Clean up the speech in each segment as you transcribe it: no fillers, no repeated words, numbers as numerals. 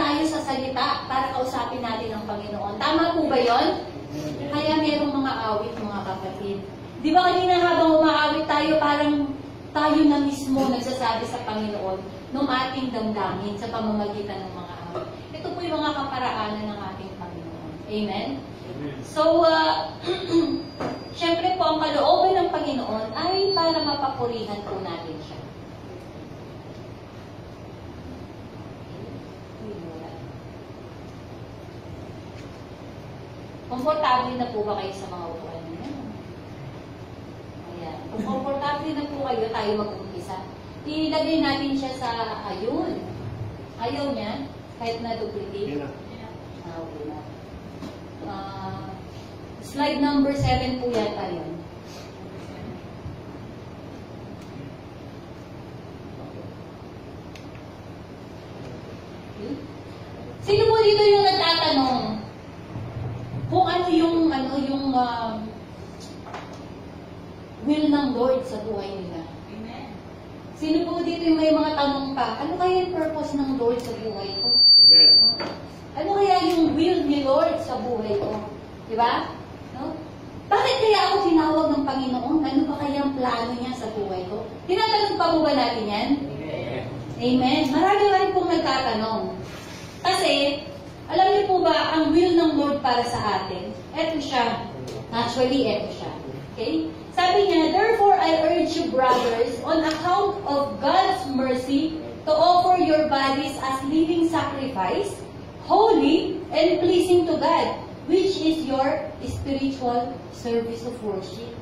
tayo sa salita para kausapin natin ang Panginoon. Tama po ba yon? Kaya merong mga awit, mga kapatid. Di ba kanina habang umaawit tayo, parang tayo na mismo nagsasabi sa Panginoon ng ating damdamin sa pamamagitan ng mga awit. Ito po yung mga kaparaanan ng ating Panginoon. Amen? So, syempre po, ang kalooban ng Panginoon ay para mapapurihan po natin siya. Komportable na po ba kayo sa mga upuan niyo? Ayan. Kung komportable na po kayo, tayo mag-umpisa. Ilagay natin siya sa ayun. Ayaw niya, kahit na duplicate. Okay na. Slide number 7 po yata yun. Okay. Sino po dito yung nagtatanong kung ano yung will ng Lord sa buhay nila? Amen. Sino po dito yung may mga tanong pa? Ano kaya yung purpose ng Lord sa buhay ko? Amen. Ano kaya yung will ni Lord sa buhay ko? Diba? No? Bakit kaya ako tinawag ng Panginoon? Ano ba kaya ang plano niya sa buhay ko? Tinatanong pa po ba natin yan? Amen. Amen. Marami pong nagtatanong. Kasi, alam niyo po ba, ang will ng Lord para sa atin? Eto siya. Actually, eto siya. Okay? Sabi niya, therefore I urge you, brothers, on account of God's mercy, to offer your bodies as living sacrifice, holy and pleasing to God, which is your spiritual service of worship.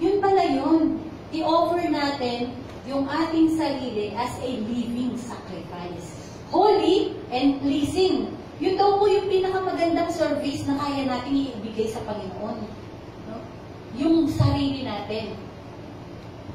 Yun pala yun. I-offer natin yung ating sarili as a living sacrifice. Holy and pleasing. Yun daw po yung pinakamagandang service na kaya natin ibigay sa Panginoon. No? Yung sarili natin.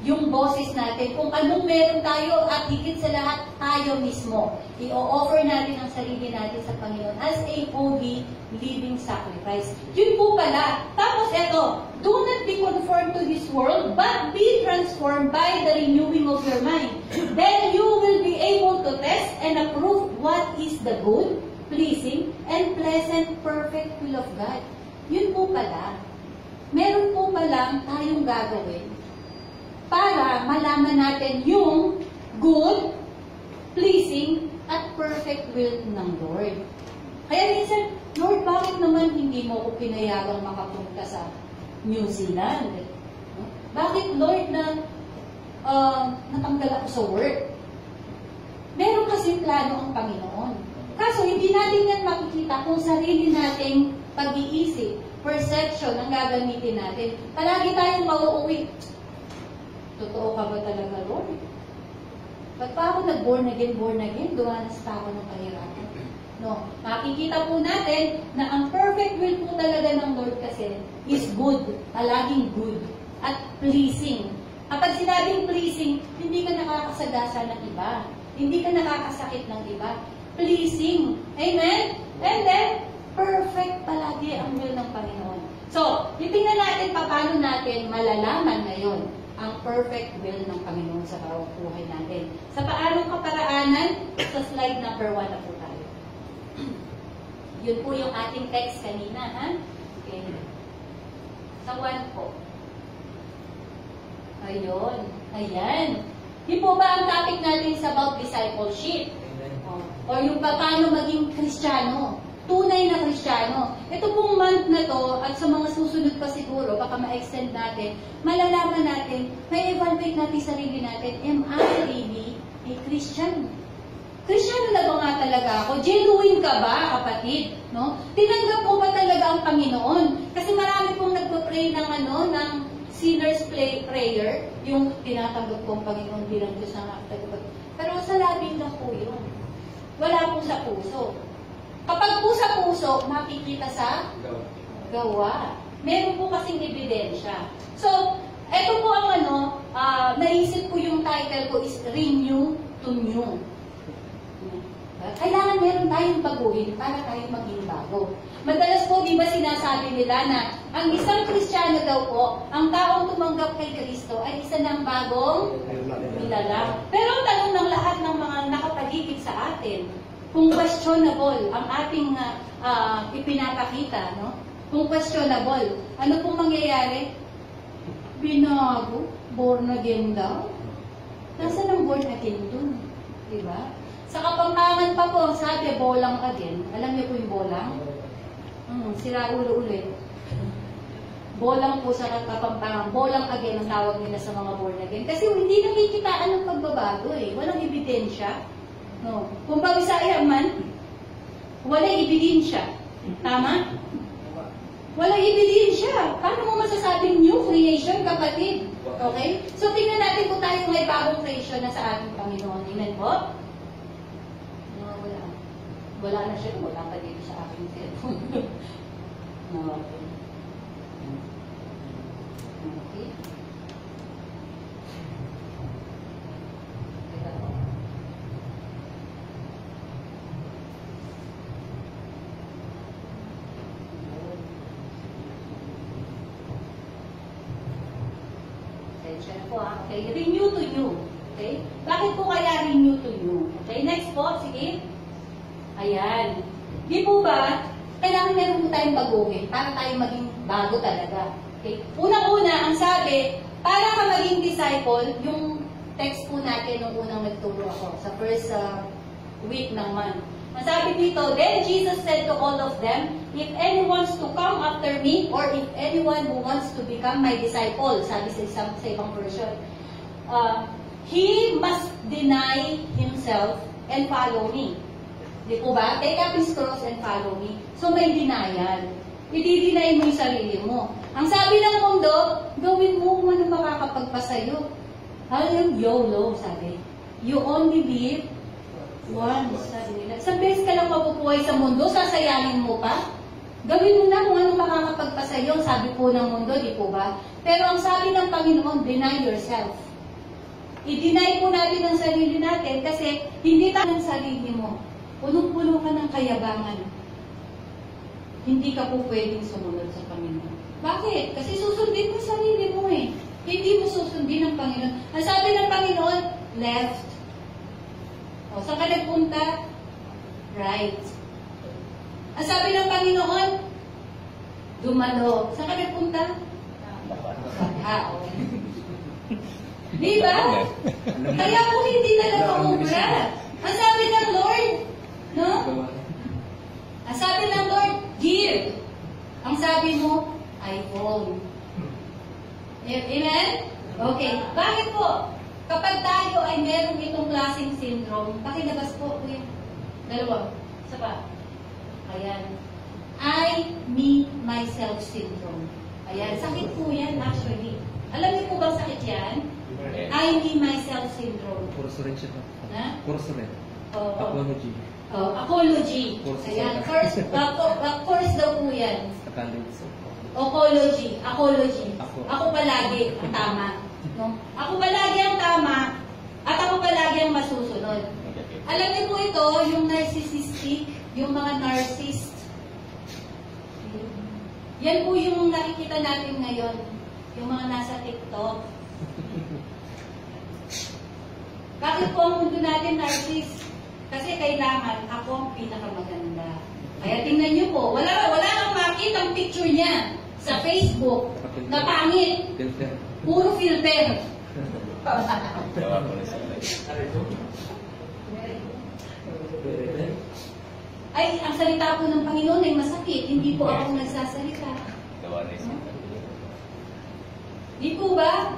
Yung boses natin. Kung anong meron tayo at higit sa lahat tayo mismo. I-offer natin ang sarili natin sa Panginoon as a holy living sacrifice. Yun po pala. Tapos eto, do not be conformed to this world, but be transformed by the renewing of your mind. Then you will be able to test and approve what is the good, pleasing, and pleasant, perfect will of God. Yun po pala. Meron po palang tayong gagawin para malaman natin yung good, pleasing, at perfect will ng Lord. Kaya minsan, Lord, bakit naman hindi mo ko pinayagang makapunta sa New Zealand? Bakit, Lord, na natanggal ako sa work? Meron kasi plano ang Panginoon. Kaso, hindi natin yan makikita kung sarili nating pag-iisip, perception ang gagamitin natin. Palagi tayong mauuwi. Totoo ka ba talaga, Lord? Ba't pa ako nag-born again? Dumanas pa ako ng kahirapan. No. Makikita po natin na ang perfect will po talaga ng Lord kasi is good. Palaging good. At pleasing. Kapag sinabing pleasing, hindi ka nakakasagasa ng iba. Hindi ka nakakasakit ng iba. Pleasing. Amen? And then, perfect palagi ang will ng Panginoon. So, titingnan natin paano natin malalaman ngayon ang perfect will ng Panginoon sa bawat buhay natin. Sa paanong kaparaanan, sa slide number 1 na po tayo. Yun po yung ating text kanina, ha? Okay. Sa 1 po. Ayun. Ayan. Yun po ba ang topic natin sa about discipleship? O yung paano maging Kristiyano. Tunay na Kristiyano. Ito pong month na to, at sa mga susunod pa siguro, baka ma-extend natin, malalaman natin, may evaluate natin sarili natin, am I really a Christian? Kristiyano na ba nga talaga ako? Genuine ka ba, kapatid? No? Tinanggap mo ba talaga ang Panginoon? Kasi marami pong nagpa-pray ng ng sinner's prayer, yung tinatanggap ko ang Panginoon bilang Diyos ng tagapag. Pero sa labi lang po yun. Wala po sa puso. Kapag po sa puso, makikita sa gawa. Meron po kasing ebidensya. So, eto po ang naisip ko yung title ko is Renew to New. Kailangan meron tayong baguhin para tayo maging bago. Madalas po, di ba sinasabi nila na ang isang Kristiyano daw po, ang taong tumanggap kay Kristo ay isa ng bagong nilalang. Pero ang tanong ng lahat ng mga nakapaligid sa atin, kung questionable ang ating ipinapakita, no? Kung questionable, ano pong mangyayari? Binago, born again daw. Nasaan ang born again dun? Diba? Sa Kapampangan pa po, sabi, bolang again. Alam niyo po yung bolang? Sira ulo ulit. Bolang po sa Kapampangan. Bolang again ang tawag nila sa mga born again. Kasi hindi nakikitaan ng pagbabago eh. Walang ebidensya. No. Kung Bisaya man, walang ebidensya. Tama? Walang ebidensya. Paano mo masasabing new creation, kapatid? Okay? So, tingnan natin kung tayo may bagong creation na sa ating Panginoon. Amen po? No, wala. Wala na siya. Wala pa dito sa aking cellphone. No, okay. Okay. Okay, renew to new. Okay? Bakit po kaya renew to new? Okay, next po, sige. Ayan. Di po ba, kailangan meron po tayong baguhin para tayo maging bago talaga. Okay? Unang-una, ang sabi, para ka maging disciple, yung text po natin nung unang nagturo ako sa first week ng month. Ang sabi dito, then Jesus said to all of them, if anyone wants to come after me, or if anyone who wants to become my disciple, sabi sa ibang version, he must deny himself and follow me. Di po ba? Take up his cross and follow me. So may denial. I-deny mo yung sarili mo. Ang sabi ng mundo, gawin mo kung ano makakapagpasayo. Yung YOLO, sabi. You only live once, sabi nila. Isang beses ka lang mapupuhay sa mundo, sasayangin mo pa? Gawin mo na kung ano makakapagpasayo, sabi po ng mundo, di po ba? Pero ang sabi ng Panginoon, deny yourself. I-deny po natin ang sarili natin kasi hindi tayo ng sarili mo. Punong-puno ka ng kayabangan. Hindi ka po pwedeng sumunod sa Panginoon. Bakit? Kasi susundin mo sarili mo eh. Hindi mo susundin ang Panginoon. Ang sabi ng Panginoon, left. O, saan ka nagpunta? Right. Ang sabi ng Panginoon, dumalo. Saan ka nagpunta? Okay. Di ba? Kaya po hindi na nag-uubra. Ang sabi ng Lord, no? Ang sabi ng Lord, give. Ang sabi mo, iPhone. Amen? Okay. Bakit po? Kapag tayo ay meron itong klaseng syndrome, pakilabas po, kuya. Dalawa. Isa pa. Ayan. I, me, myself syndrome. Ayan. Sakit po yan, actually. Alam niyo po bang sakit yan? I, me, myself syndrome. Kurso rin siya. Ha? Kurso rin. Apology. Apology. Ayan. Course daw po yan. Apology. Ako palagi ang tama. No? Ako palagi ang tama at ako palagi ang masusunod. Alam niyo po ito, yung narcissistic, yung mga narcissist. Yan po yung nakikita natin ngayon. Yung mga nasa TikTok. Bakit po ang mundo natin narcissist? Kasi kailangan ako ang pinakamaganda. Kaya tingnan niyo po, wala kang makita ang picture niya sa Facebook na pangit. Puro filter. Ay, ang salita po ng Panginoon ay masakit. Hindi po ako nagsasalita. Di po ba?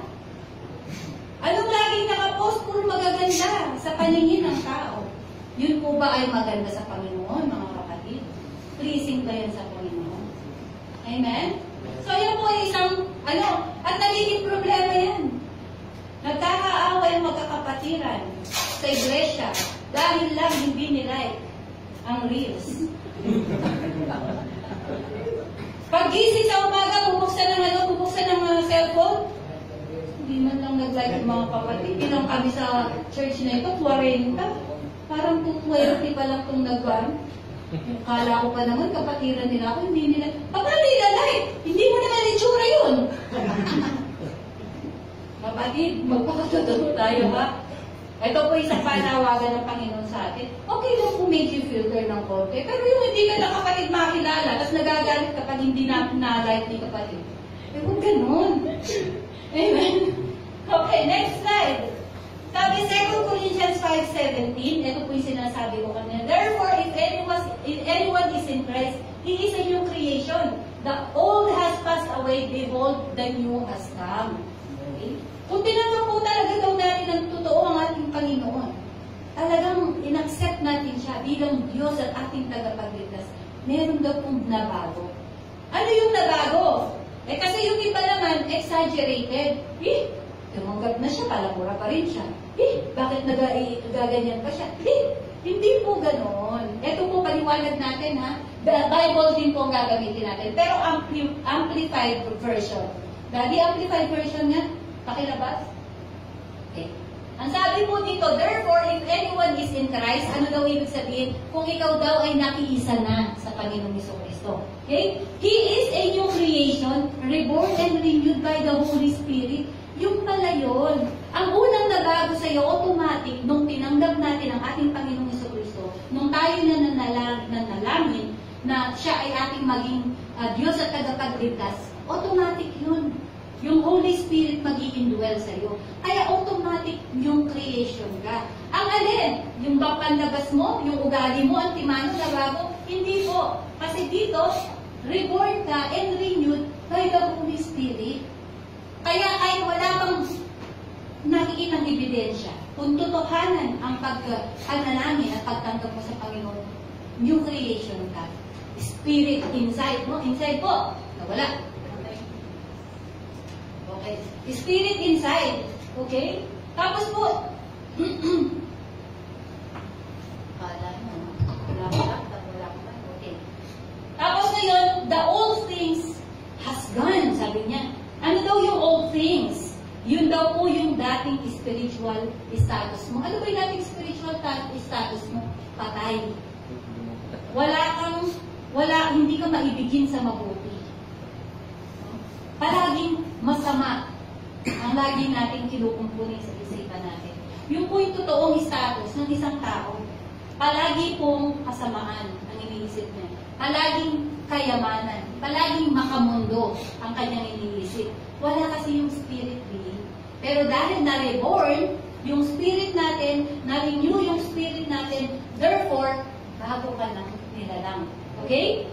Anong laging nakapost? Puro magaganda sa paningin ng tao. Yun po ba ay maganda sa Panginoon, mga kapatid? Pleasing ba yan sa Panginoon? Amen? So, yan po ay isang, at nagiging problema yan. Nagkakaaway ang magkakapatiran sa iglesia dahil lang hindi nilike ang reels. Pag-gising sa umaga, bubuksan ng cellphone, hindi man lang nag-like yung mga kapatid. Ilang kami sa church na ito, 40. Parang kung 20 pa lang itong nag-one. Kala ko pa naman, kapatiran nila ako, hindi nila, paano nila-like? Hindi mo naman itsura yun. Kapatid, magpakatotoo tayo ba? Ito po isang panawagan ng Panginoon sa atin. Okay lang kung medyo filter ng konti, pero yung hindi ka na kapatid makilala, tapos nagagalit kapag hindi na-like ni kapatid. Eh, huwag ganun. Amen? Okay, next slide. Sabi 2 Corinthians 5:17, ito po yung sinasabi ko kanina. Therefore, if anyone is in Christ, he is a new creation. The old has passed away, behold, the new has come. Okay? Kung tinanggap po talaga daw natin ang totoo ang ating Panginoon, talagang in-accept natin siya bilang Diyos at ating tagapagligtas, meron daw pong nabago. Ano yung nabago? Eh kasi yung iba naman, exaggerated. Tumanggap na siya, palamura pa rin siya. Bakit nagaganyan pa siya? Hindi po ganoon. Ito po paliwanag natin ha. The Bible din po ang gagamitin natin. Pero amplified version. Daddy, amplified version nga. Pakilabas? Okay. Ang sabi po dito, therefore, if anyone is in Christ, ano daw ibig sabihin? Kung ikaw daw ay nakiisa na sa Panginoong Jesucristo. Okay? He is a new creation, reborn and renewed by the Holy Spirit. Yung pala yun. Ang unang nabago sa'yo, automatic, nung tinanggap natin ang ating Panginoong Jesucristo, nung tayo na nanalangin, na siya ay ating maging Diyos at tagapagligtas, automatic yun. Yung Holy Spirit mag-i-indwell sa'yo. Kaya automatic yung creation ka. Ang alin? Yung panlabas mo, yung ugali mo, antimano, nabago? Hindi po. Kasi dito, reborn ka and renewed by the Holy Spirit. Kaya kahit wala kang nakikitang ebidensya, kung totohanan ang pag-analangin at pagtanggap mo sa Panginoon, new creation ka. Spirit inside mo. Inside po. Nawala. Okay. Spirit inside. Okay? Tapos po, okay. Tapos ngayon, the old things has gone, sabi niya. Ano daw yung old things? Yun daw po yung dating spiritual status mo. Ano ba yung dating spiritual status mo? Patay. Hindi ka maibigin sa mabuti. Palaging masama ang lagi nating kinukumpuni sa isipan natin. Yung po yung totoong status ng isang tao, palagi pong kasamaan ang iniisip niya. Palaging kayamanan, palaging makamundo ang kanyang iniisip. Wala kasi yung spirit being. Pero dahil na-reborn, yung spirit natin, na-renew yung spirit natin, therefore, bago ka ng nilalang. Okay?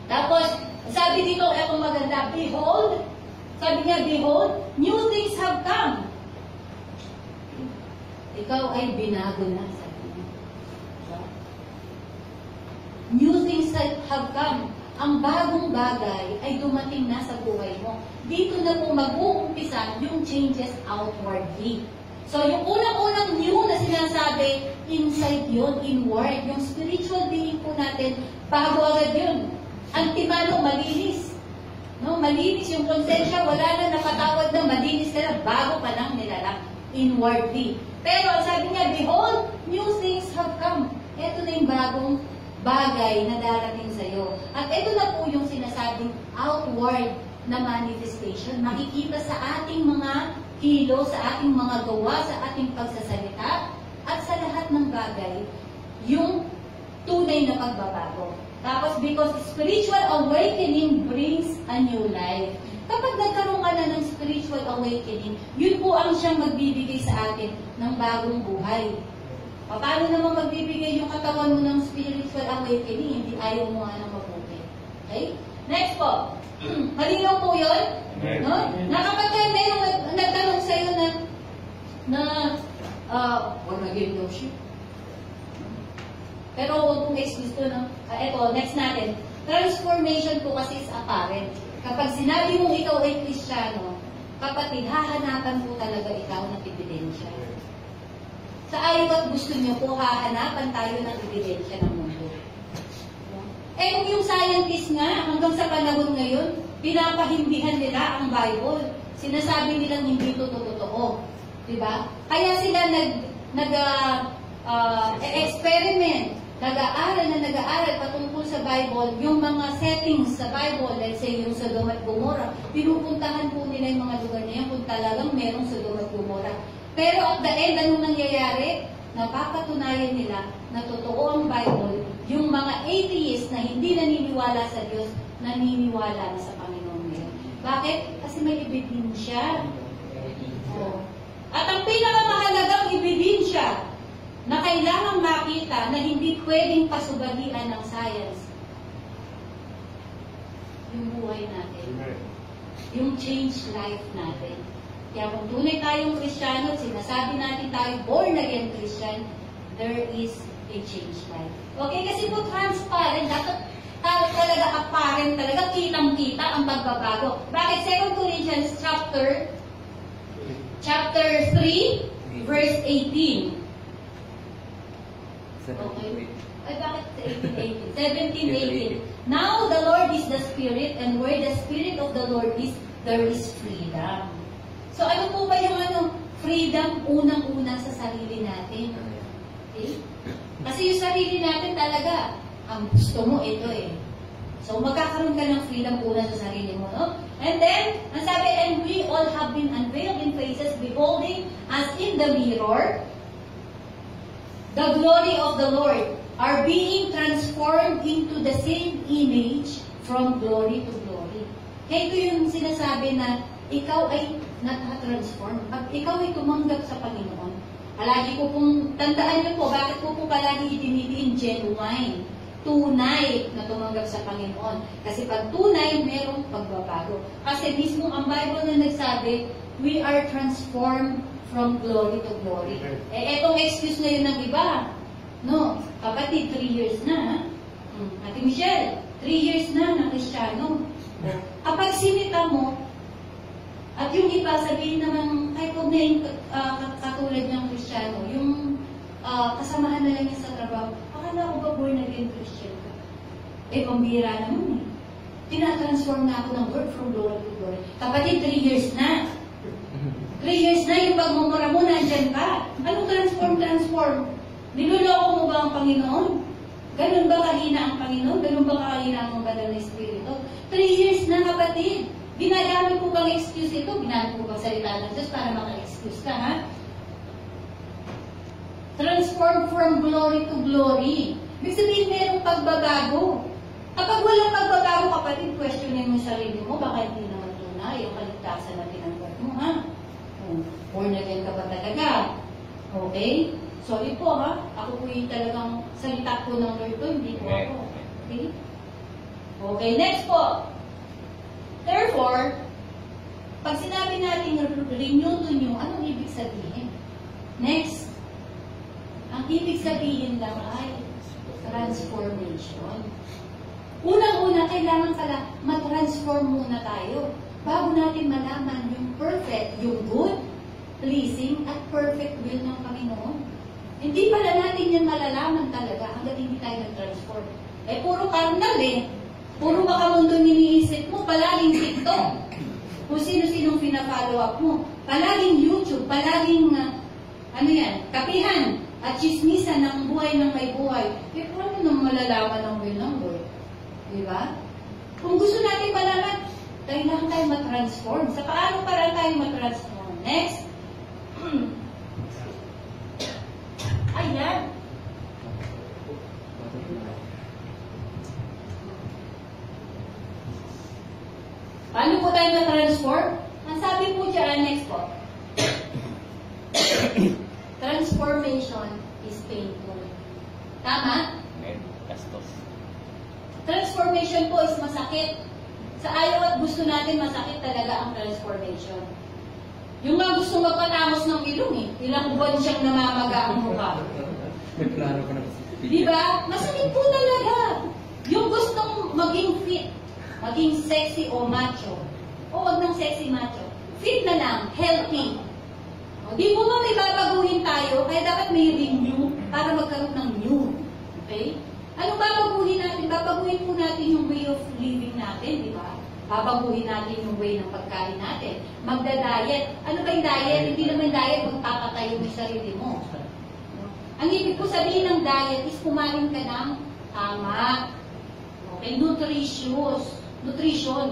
Tapos, sabi dito, etong maganda, behold, sabi niya, behold, new things have come. Ikaw ay binago na, sabi niya. New things have come. Ang bagong bagay ay dumating na sa buhay mo. Dito na po mag-uumpisa yung changes outwardly. So, yung unang-unang new na sinasabi, inside yun, inward. Yung spiritual being po natin, bago agad yun. Antimano, malinis. No, malinis yung konsensya, wala na nakatawad na, malinis ka na, bago pa lang nilalang. Inwardly. Pero, sabi niya, behold, new things have come. Ito na yung bagong bagay na darating sa'yo. At ito na po yung sinasabing outward na manifestation. Makikita sa ating mga kilo, sa ating mga gawa, sa ating pagsasalita, at sa lahat ng bagay, yung tunay na pagbabago. Tapos, because spiritual awakening brings a new life. Kapag nagkaroon ka na ng spiritual awakening, yun po ang siyang magbibigay sa atin ng bagong buhay. Paano naman magbibigay yung katawan mo ng spiritual awakening? Hindi ayaw mo nga ng mabuti. Okay? Next po. Malinaw po yun? No? Na kapag mayroong nagtanong sa'yo born again daw siya. Pero huwag kong excuse to, no? Ito, next natin. Transformation po kasi is apparent. Kapag sinabi mong ikaw ay Kristiyano, kapatid, hahanapan po talaga ikaw ng ebidensya. Sa ayaw at gusto niyo po, hahanapan tayo ng ebidensya ng mundo. Eh kung yung scientist nga, hanggang sa panahon ngayon, pinapahindihan nila ang Bible. Sinasabi nilang hindi ito totoo. Diba? Kaya sila experiment, nag-aaral patungkol sa Bible, yung mga settings sa Bible, let's say yung Sodom at Gomorrah, pinupuntahan po nila yung mga lugar na yan kung talagang merong Sodom at Gomorrah. Pero at the end, anong nangyayari? Napapatunayan nila na totoo ang Bible, yung mga atheist na hindi naniniwala sa Diyos, naniniwala na sa Panginoon ngayon. Bakit? Kasi may ebidensya. Oh. At ang pinakamahalagang ebidensya na kailangang makita na hindi pwedeng pasubagian ng science, yung buhay natin. Yung change life natin. Kaya kung tunay tayong Kristiyano at sinasabi natin tayo born again Christian, there is a change life. Okay? Kasi po transparent, dapat talaga apparent, talaga kitang-kita ang pagbabago. Bakit? 2 Corinthians chapter 3, verse 18. Okay. Ay, bakit 18? 17, 18. Now the Lord is the Spirit, and where the Spirit of the Lord is, there is freedom. So ano po ba yung freedom unang-una sa sarili natin? Okay? Kasi yung sarili natin talaga, ang gusto mo ito eh. So magkakaroon ka ng freedom una sa sarili mo, no? And then, ang sabi, and we all have been unveiled in faces, beholding as in the mirror, the glory of the Lord, are being transformed into the same image from glory to glory. Kaya ito yung sinasabi na ikaw ay natatransform. Pag ikaw ay tumanggap sa Panginoon, palagi ko pong, tandaan niyo po, bakit ko po palagi itinitin genuine, tunay na tumanggap sa Panginoon. Kasi pag tunay, merong pagbabago. Kasi mismo ang Bible na nagsabi, we are transformed from glory to glory. Etong excuse na yun ng iba. No, kapatid, 3 years na. Ate Michelle, 3 years na Kristiyano. Kapag sinita mo, at yung iba sabihin naman, kahit huwag na yung katulad ng Kristiyano, yung kasamahan na lang niya sa trabaho, akala ko ba born again Christian ka? Eh, pambira naman eh. Tinatransform na ako ng word from glory to glory. Kapatid, 3 years na. 3 years na yung pagmumura mo, nandyan pa. Anong transform? Niloloko mo ba ang Panginoon? Ganun ba kahina ang Panginoon? Ganun ba kahina ang banal na Espiritu? 3 years na, kapatid. Ginagamit ko bang excuse ito? Ginamit ko bang salita ng Diyos para maka-excuse ka, ha? Transform from glory to glory. Ibig sabihin, mayroong pagbabago. Kapag walang pagbabago, kapatid, questionin mo sarili mo, baka hindi naman tunay yung kaligtasan na tinanggap mo, ha? Born again ka ba talaga? Okay? Sorry po, ha? Ako po yung talagang salita po ng Lord ko, hindi po ako. Okay? Okay, next po. Therefore, pag sinabi natin renew to new, anong ibig sabihin? Next, ang ibig sabihin lang ay transformation. Unang-una, kailangan pala matransform muna tayo bago natin malaman yung perfect, yung good, pleasing, at perfect will ng Panginoon. Hindi pala natin yan malalaman talaga hanggang hindi tayo nag-transform. Eh, puro carnal eh. Puro makamundo niniisip mo, palaging TikTok. Kung sino-sinong pina-follow up mo. Palaging YouTube, palaging, kapihan at chismisan ng buhay ng may buhay. Eh, paano nang malalaman ang will ng Lord? Diba? Kung gusto natin malaman, kailangan tayo matransform. Sa paano para tayo matransform? Next. Ayan. Paano po tayo na-transform? Ang sabi po dyan, next po. Transformation is painful. Tama? Gastos. Transformation po is masakit. Sa ayaw at gusto natin, masakit talaga ang transformation. Yung mga gusto magpatamos ng ilong eh. Ilang buwan siyang namamaga ang mukha. May plano ka na ba? Diba? Masakit po talaga. Yung gustong maging fit, maging sexy o macho. O wag ng sexy macho. Fit na lang, healthy. O, di mo ba may babaguhin tayo, kaya dapat may renew para magkaroon ng new. Okay? Anong babaguhin natin? Babaguhin po natin yung way of living natin, di ba? Babaguhin natin yung way ng pagkain natin. Magda-diet. Ano ba yung diet? Hindi naman diet magpapatayo mo yung sarili mo. Ang ibig ko sabihin ng diet is kumain ka ng tama. Okay? Nutrition.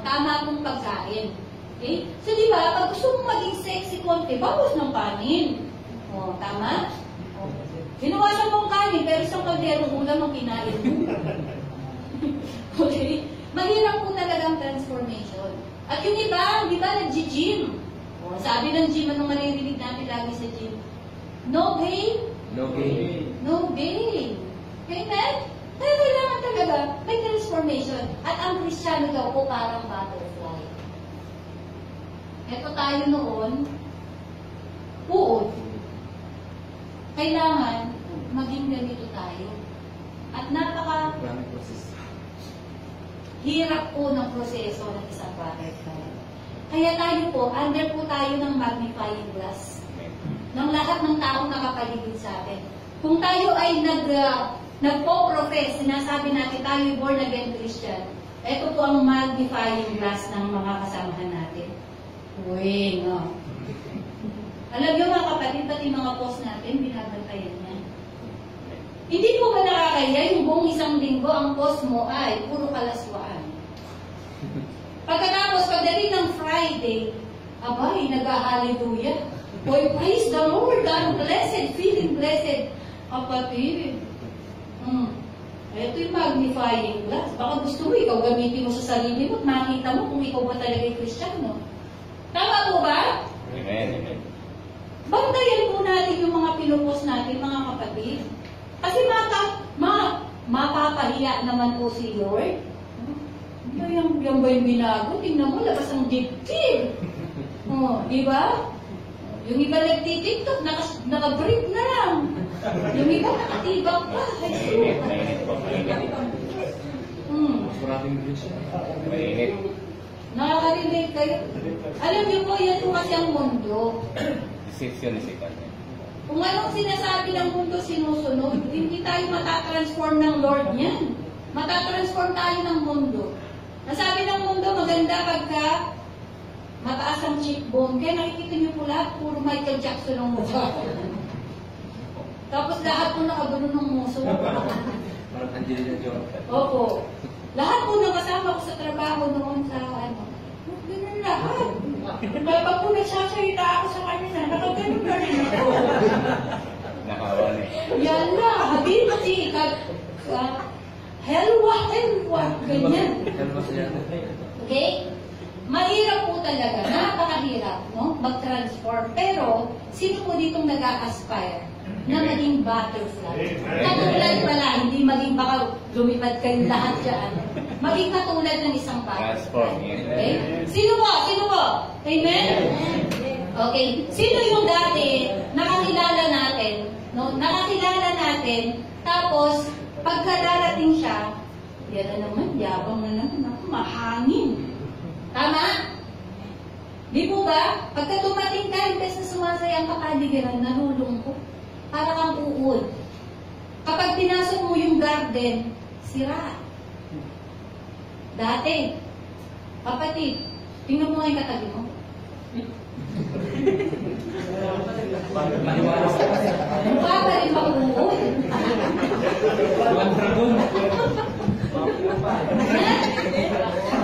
Tama pong pagkain. Okay? So, di ba, pag gusto mong maging sexy konti, bawas ng kanin. O, tama? O, binawasan mo ang kanin, pero isang kalderong ulam ang kinain mo. Okay? Mahirap po talagang transformation. At yung iba, di ba, nag-gym. O, sabi ng gym, anong maririnig natin lagi sa gym? No pain, No gain. no gain. Amen? Kaya kailangan talaga may transformation. At ang Kristiyano daw po parang butterfly. Ito tayo noon, uod. Kailangan maging ganito tayo. At hirap po ng proseso ng isang butterfly. Kaya tayo po, under po tayo ng magnifying glass. Ng lahat ng taong nakapaligid sa atin. Kung tayo ay nagpo-profess, sinasabi natin tayo ay born again Christian, ito po ang magnifying glass ng mga kasamahan natin. Uy, no. Alam niyo mga kapatid, pati mga post natin, binabantayan niya. Hindi po ba nakakaya yung buong isang linggo ang post mo ay puro kalaswaan? Pagkatapos, pagdating ng Friday, abay, nag-hallelujah. Boy, praise the Lord, I'm blessed, feeling blessed. Kapatid, ito yung magnifying glass. Baka gusto mo, ikaw gamitin mo sa sarili mo at makita mo kung ikaw ba talaga yung Kristiyano. Tama po ba? Amen. Bantayan po natin yung mga pinupost natin, mga kapatid. Kasi mapapahiya naman po si Lord. Yan ba yung binago? Tingnan mo, labas ang dibdib. Di ba? Yung iba nagtitiktok, naka-break na lang. Yung iba nakatibak pa. Mainit. Nakaka-relate kayo. Alam niyo po, yan po kasi ang mundo. Deception is ikaw. Kung anong sinasabi ng mundo sinusunod, hindi tayo matatransform ng Lord niyan. Matatransform tayo ng mundo. Nasabi ng mundo, maganda pagka mataas ang cheekbone. Kaya nakikita niyo po lahat, puro Michael Jackson ang mukha. Tapos lahat po nakagulo ng muso. Parang Angelina Jolie. Opo. Lahat po ng kasama ko sa trabaho noon sa ganun lahat. Pag po nagsasalita ako sa kanila, nakaganon na rin ako. Nakawan eh. Yan na, habihin mo si helwa, ganyan. Okay? Mahirap po talaga, napakahirap, no? Mag-transform. Pero, sino po ditong nag-a-aspire na maging butterfly? Katulad pala, hindi maging baka lumipad kayo lahat dyan. Maging katulad ng isang butterfly. Transform. Okay? Sino po? Sino po? Amen? Okay. Sino yung dati nakakilala natin? No? Nakakilala natin, tapos, pagkadarating siya, yan na naman, yabang na naman, ako, mahangin. Tama? Di po ba? Pagka tumating ka, imbes na sumasaya ang kapaligiran, nalulungkot. Para kang uod. Kapag pinasok mo yung garden, sira. Dati, kapatid, tingnan mo nga yung katabi mo. Mukha pa rin mag-uod.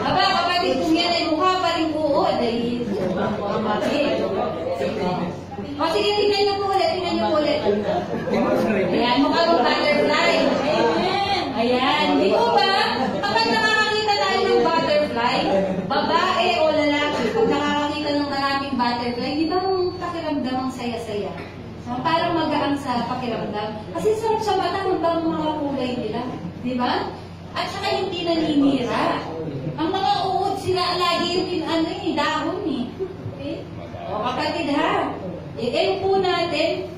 Aba, kapatid, kung yan ay mukha pa rin uod, ay o sige, tingnan niyo po ulit, tingnan niyo po ulit. Ayan, mukha mo butterfly. Ayan, di po ba? Kapag nakakakita tayo ng butterfly, babae o lalaki, pag nakakakita ng maraming butterfly, di ba ang pakiramdam ang saya-saya? Parang magaan sa pakiramdam. Kasi sarap sa mata, magbang mga kulay nila. Di ba? At saka hindi naninira. Ang mga uod, sila lagi yung dahon eh. Okay? O kapatid ha, i-aim po natin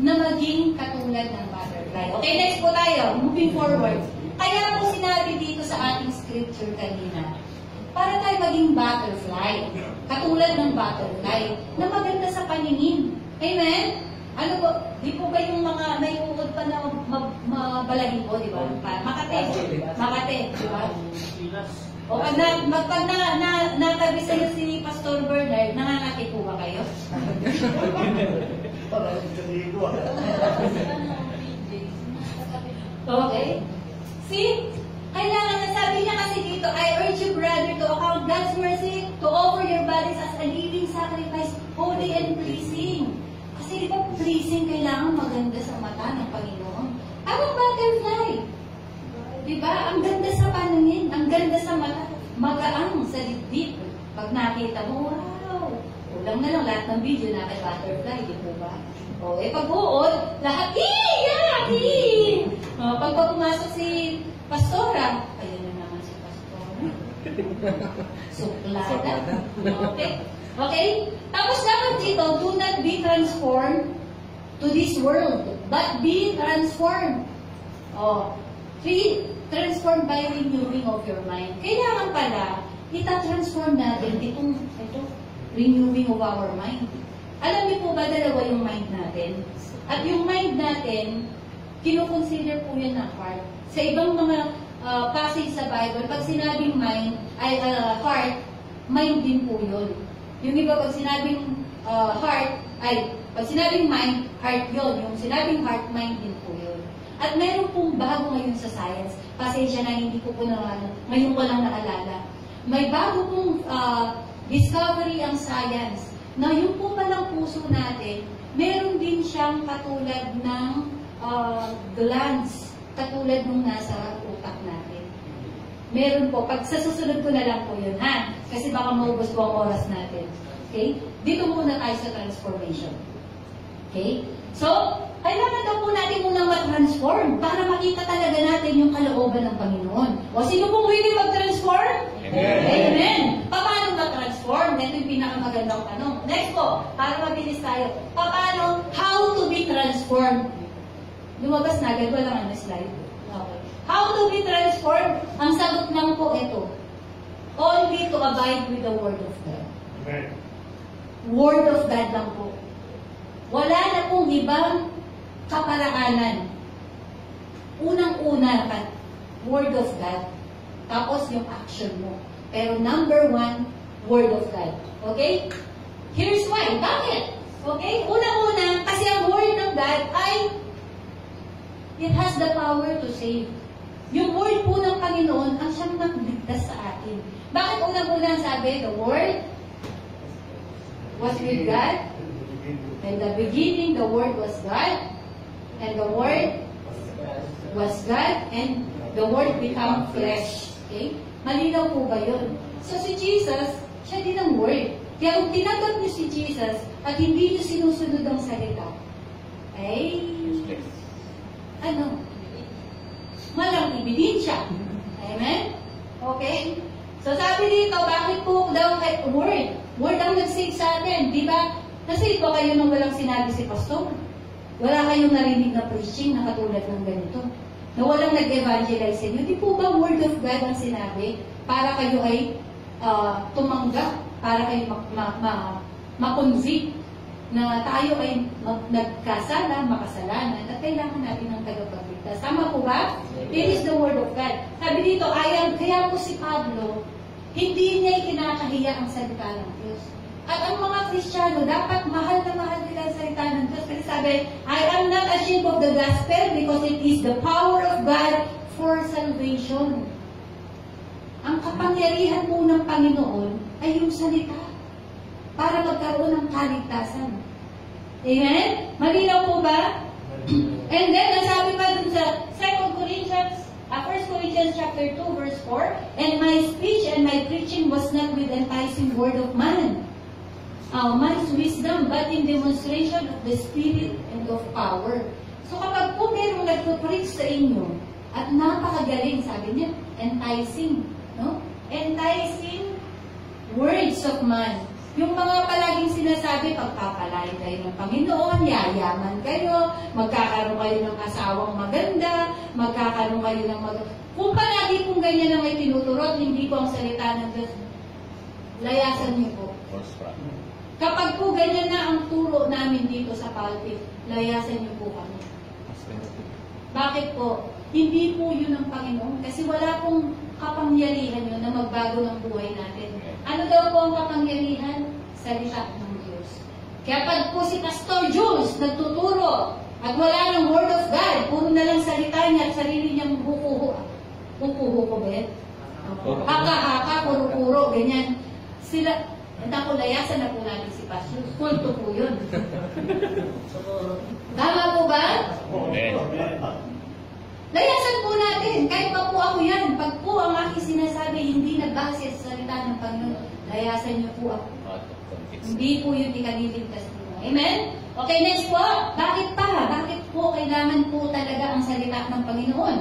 na maging katulad ng butterfly. Okay, next po tayo. Moving forward. Kaya po sinabi dito sa ating scripture kanina, para tayo maging butterfly, katulad ng butterfly, na maganda sa paningin. Amen? Ano po, di po ba yung mga may ukod pa na mabalahin po, di ba? Makate, di ba? O pag natabi sa'yo si Pastor Bernard, nangangati po ba kayo? Okay? See? Kailangan na sabi sabi niya kasi dito, I urge you, brother, to account God's mercy, to offer your bodies as a living sacrifice, holy and pleasing. Kasi di ba pleasing, kailangan maganda sa mata ng Panginoon. Parang butterfly. Di ba? Ang ganda sa paningin, ang ganda sa mata, magaang sa dibdib. Pag nakita mo, wow! Ulang na lang lahat ng video na kay butterfly, di po ba? O, pag uod, lahat, pag pumasok si Pastora, ayun na naman si Pastora. Suklada. Okay? Okay? Tapos dapat dito, do not be transformed to this world, but be transformed. Transformed by renewing of your mind. Kailangan pala, ita-transform natin ito, renewing of our mind. Alam niyo po ba, dalawa yung mind natin? At yung mind natin, kinukonsider po yun na heart. Sa ibang mga passage sa Bible, pag sinabing mind, ay heart, mind din po yun. Yung iba, pag sinabing heart, pag sinabing mind, heart yun. Yung sinabing heart, mind din po yun. At meron pong bago ngayon sa science. Pasensya na, hindi ko po ngayon ko lang naalala. May bago pong discovery ang science na yung po palang puso natin, meron din siyang katulad ng glands, katulad nung nasa utak natin. Meron po, pag sa susunod ko na lang po yun, ha? Kasi baka maubos po ang oras natin. Okay? Dito muna tayo sa transformation. Okay? So, kailangan daw po natin munang ma-transform para makita talaga natin yung kalooban ng Panginoon. O sino pong willing mag-transform? Amen! Amen! Paano ma-transform? Ito yung pinakamagandang tanong. Next po, para mabilis tayo. Paano? How to be transformed? Lumabas na, agad walang slide. Okay. How to be transformed? Ang sagot lang po ito. Only to abide with the Word of God. Amen. Word of God lang po. Wala na pong ibang kaparaanan. Unang-una, Word of God. Tapos yung action mo. Pero number one, Word of God. Okay? Here's why. Bakit? Okay? Unang-una, kasi ang Word of God ay it has the power to save. Yung Word po ng Panginoon ang siyang magligtas sa atin. Bakit unang-una sabi, the Word was with God? In the beginning, the Word was God, and the Word was God, and the Word became flesh. Okay? Malinaw po ba yun? So si Jesus, siya din ang Word. Kaya kung tinanggap niyo si Jesus at hindi niyo sinusunod ang salita, ay, malang ebidensya. Amen? Okay? So sabi dito, bakit po daw kay Word? Word ang nag-save sa atin, di ba? Kasi ito kayo nung walang sinabi si Pastor. Wala kayong narinig na preaching na katulad ng ganito. Na walang nag-evangelize sa inyo. Di po ba Word of God ang sinabi para kayo ay tumanggap, para kayo makonvict na tayo ay nagkasala, makasalanan, at kailangan natin ng tagapagligtas. Tama po ba? It is the Word of God. Sabi dito, kaya po si Pablo, hindi niya ikinakahiya ang salita ng Diyos. At ang mga Kristiyano, dapat mahal na mahal nila ang salita ng Diyos. Kasi sabi, I am not ashamed of the gospel because it is the power of God for salvation. Ang kapangyarihan po ng Panginoon ay yung salita para magkaroon ng kaligtasan. Amen? Malinaw po ba? And then, nasabi pa dun sa 1 Corinthians chapter 2, verse 4, and my speech and my preaching was not with enticing word of man's wisdom, but in demonstration of the Spirit and of power. So kapag po mayroong nagpo-preach sa inyo, at napakagaling, sabi niya, enticing, no? Enticing words of man. Yung mga palaging sinasabi, pagpapalain kayo ng Panginoon, yayaman kayo, magkakaroon kayo ng asawang maganda, magkakaroon kayo ng Kung palagi pong ganyan na may tinuturot, hindi po ang salita ng Diyos, layasan niyo po. Kapag po ganyan na ang turo namin dito sa pulpit, layasan niyo po kami. Bakit po? Hindi po yun ang Panginoon. Kasi wala pong kapangyarihan yun na magbago ng buhay natin. Ano daw po ang kapangyarihan? Salita ng Diyos. Kaya pag po si Pastor Jules nagtuturo at wala ng Word of God, puro na lang salita niya at sarili niyang hukuho ko ba? Haka-haka, puro-puro, ganyan. Sila, naku, layasan na po natin si Pastor. Kulto po yun. Tama po ba? Layasan po natin. Kahit pa po ako yan. Pag po ang aking sinasabi, hindi nagbase sa salita ng Panginoon, layasan niyo po ako. Hindi po yun ikaliligtas po. Amen? Okay, next po. Bakit pa? Bakit po kailangan po talaga ang salita ng Panginoon?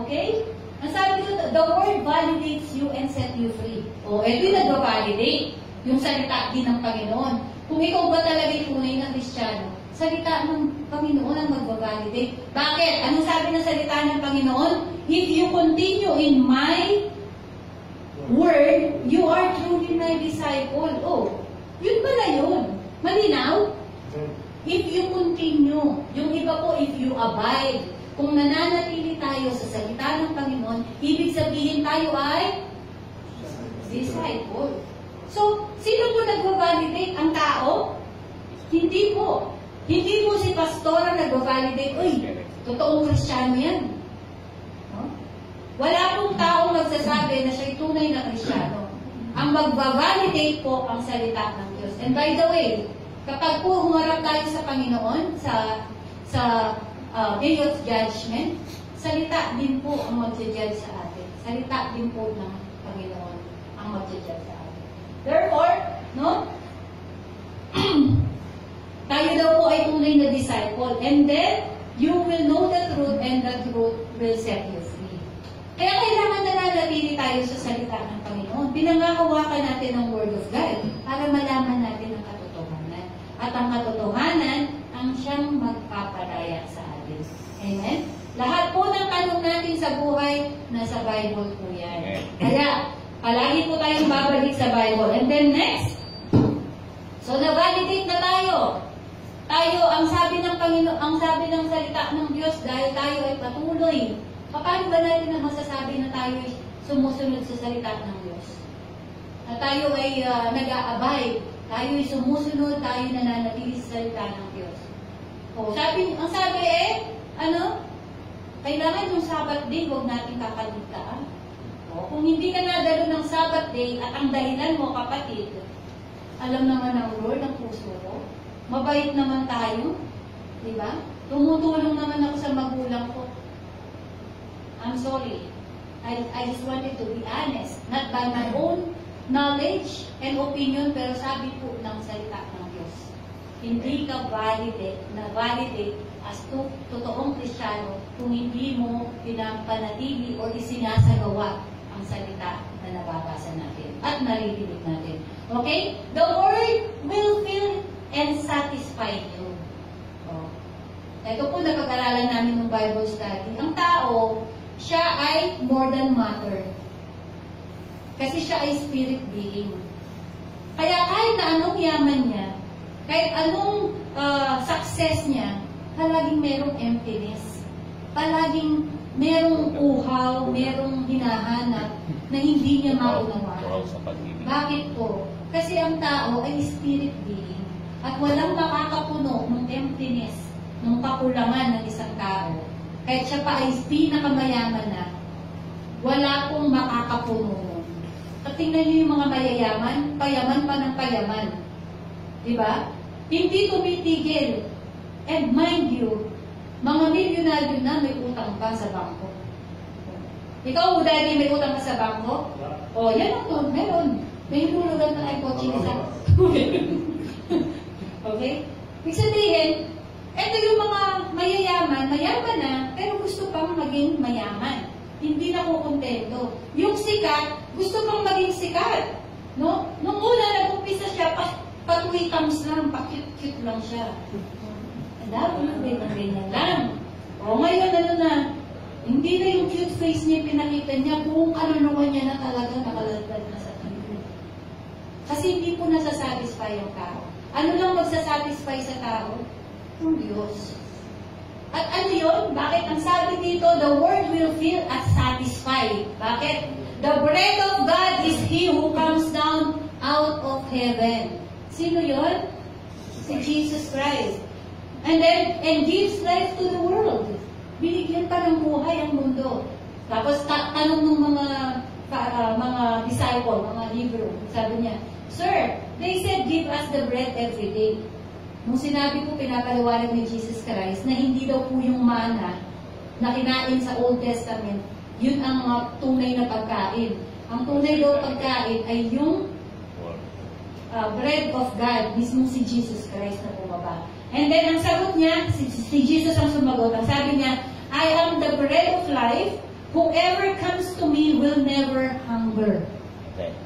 Okay? Ang sabi ko, the word validates you and set you free. O, ito yung nag-validate. Yung salita din ng Panginoon. Kung ikaw ba talaga yung tunay na Kristiyano, salita ng Panginoon ang mag-validate. Bakit? Anong sabi ng salita ng Panginoon? If you continue in my word, you are truly my disciple. Oh, yun pala yun. Malinaw? If you continue. Yung iba po, if you abide. Kung nananatili tayo sa salita ng Panginoon, ibig sabihin tayo ay disciple. So, sino po nag-validate? Ang tao? Hindi po. Hindi po si pastor ang nag-validate. Uy, totoong Kristiyano yan. No? Wala pong taong magsasabi na siya'y tunay na Kristiyano. Ang mag-validate po ang salita ng Diyos. And by the way, kapag po humarap tayo sa Panginoon, sa day of judgment, salita din po ang mag-judge sa atin. Salita din po ng Panginoon ang mag-judge sa atin. Therefore, no? Tayo daw po ay tunay na disciple. And then, you will know the truth and the truth will set you free. Kaya kailangan na nanatili tayo sa salita ng Panginoon. Pinangahawakan natin ang Word of God para malaman natin ang katotohanan. At ang katotohanan ang siyang magpapadaya sa atin. Amen? Lahat po ng tanong natin sa buhay, nasa Bible po yan. Kaya, palagi po tayong babalik sa Bible. And then next, so na-validate na tayo. Tayo, ang sabi ng Panginoon, ang sabi ng salita ng Diyos, dahil tayo ay patuloy. Paano ba natin na masasabi na tayo ay sumusunod sa salita ng Diyos? Na tayo ay nag-aabay, tayo ay sumusunod, tayo nananatili sa salita ng Diyos. O, ang sabi kailangan yung Sabbath day, huwag natin kakaligtaan. O, kung hindi ka nadalo ng Sabbath day at ang dahilan mo, kapatid, alam naman ng Lord ang puso ko. Mabait naman tayo. Diba? Tumutulong naman ako sa magulang ko. I'm sorry. I just wanted to be honest. Not by my own knowledge and opinion, pero sabi po ng salita ng Diyos. Hindi ka validate as totoong Kristiyano kung hindi mo pinapanatili o isinasagawa ang salita na nababasa natin at naririnig natin. Okay? The Word will fill and satisfy you. Oh. Ito po napag-aralan namin ng Bible study. Ang tao, siya ay more than matter. Kasi siya ay spirit being. Kaya kahit na anong yaman niya, kahit anong success niya, palaging merong emptiness. Palaging merong uhaw, merong hinahanap na hindi niya maunawaan. Bakit po? Kasi ang tao ay spirit being. At walang makakapuno ng emptiness, ng kakulangan ng isang tao. Kahit siya pa ay pinakamayaman na, wala pong makakapuno. At tingnan niyo yung mga mayayaman, payaman pa ng payaman. Diba? Hindi tumitigil. And mind you, mga milyonaryo na may utang pa sa bangko. Ikaw, daddy, may utang ka sa bangko? O, yan ang meron. May hulugan na ay kotse nila. Okay? Ibig sabihin, ito yung mga mayaman na, pero gusto pang maging mayaman. Hindi na kukontento. Yung sikat, gusto pang maging sikat. No? Nung una, nag-umpisa siya, patwitams lang, pa-cute-cute lang siya. Ganyan lang. O ngayon, hindi na yung cute face niya pinakita niya, kung kanunuan niya na talaga nakaladad na sa tingin. Kasi hindi po nasasatisfy yung tao. Ano lang magsasatisfy sa tao? Ang Diyos. At ano yun? Bakit ang sabi dito, the word will fill at satisfy. Bakit? The bread of God is He who comes down out of heaven. Sino yun? Si Jesus Christ. And gives life to the world. Binigyan pa ng buhay ang mundo. Tapos tanong ng mga mga disciple, mga Hebrew. Sabi niya, Sir, they said give us the bread every day. Nung sinabi ko, pinapaliwanag ni Jesus Christ na hindi daw po yung mana na kinain sa Old Testament, yun ang mga tunay na pagkain. Ang tunay daw pagkain ay yung bread of God, mismo si Jesus Christ na bumaba. And then, ang sagot niya, si Jesus ang sumagot. Ang sabi niya, I am the bread of life. Whoever comes to me will never hunger. Okay.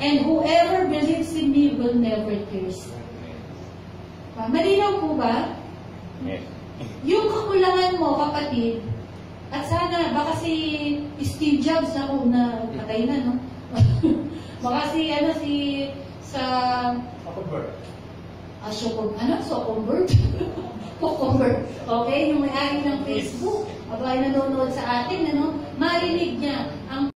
And whoever believes in me will never thirst. Malinaw po ba? Yes. Yung kakulangan mo, kapatid, at sana, baka si Steve Jobs na patay na, no? Baka si sa Zuckerberg. Okay, yung may-ari ng Facebook, aba ay nanonood sa atin, marinig niya ang